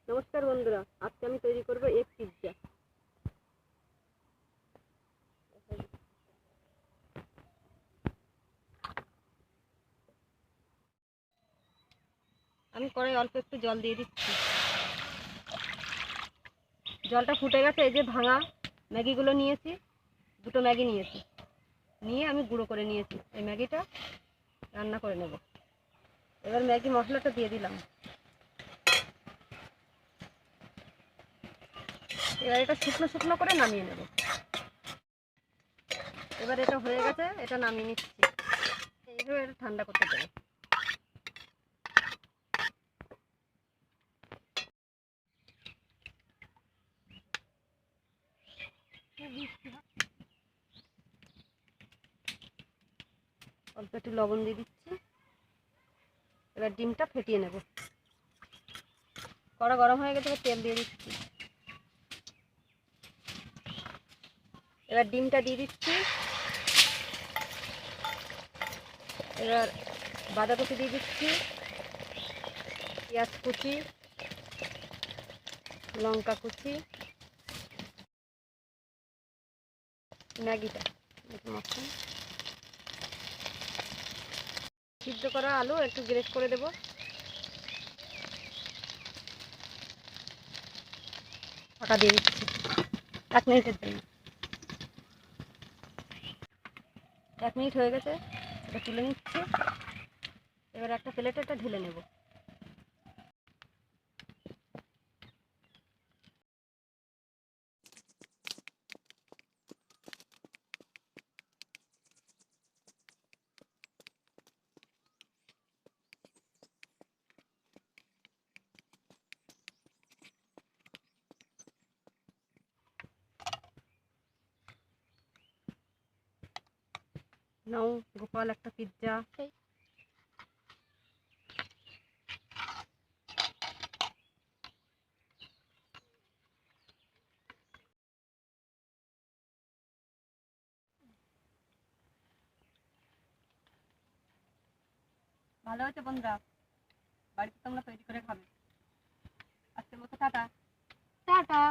নমস্কার বন্ধুরা, আজকে আমি তৈরি করব এগ পিৎজা। আমি কড়াই অল্প একটু জল দিয়ে দিচ্ছি। জলটা ফুটে গেছে। এই যে ভাঙা ম্যাগিগুলো নিয়েছি, দুটো ম্যাগি নিয়েছি, নিয়ে আমি গুঁড়ো করে নিয়েছি। এই ম্যাগিটা রান্না করে নেব। এবার ম্যাগি মশলাটা দিয়ে দিলাম। এবার এটা শুকনো শুকনো করে নামিয়ে নেব। এবার এটা হয়ে গেছে, এটা নামিয়ে নিচ্ছি। এইভাবে এটা ঠান্ডা করতে দেবো। অল্প একটু লবণ দিয়ে দিচ্ছি। এবার ডিমটা ফেটিয়ে নেব। কড়া গরম হয়ে গেছে, তেল দিয়ে দিচ্ছি। এবার ডিমটা দিয়ে দিচ্ছি। এবার বাঁধাকপি দিয়ে দিচ্ছি, পেঁয়াজ কুচি, লঙ্কা কুচি, ম্যাগিটা মাখন, সিদ্ধ করা আলু একটু গ্রেট করে দেব। ঢাকা দিয়ে দিচ্ছি 1 মিনিটের জন্য। 1 মিনিট হয়ে গেছে, এটা তুলে নিচ্ছি। এবার একটা প্লেটে এটা ঢেলে নেব। নাও গোপাল একটা পিৎজা। ভালো হয়েছে বন্ধুরা, বাড়িতে তোমরা তৈরি করে খাবে। আজকের মতো টাটা টাটা।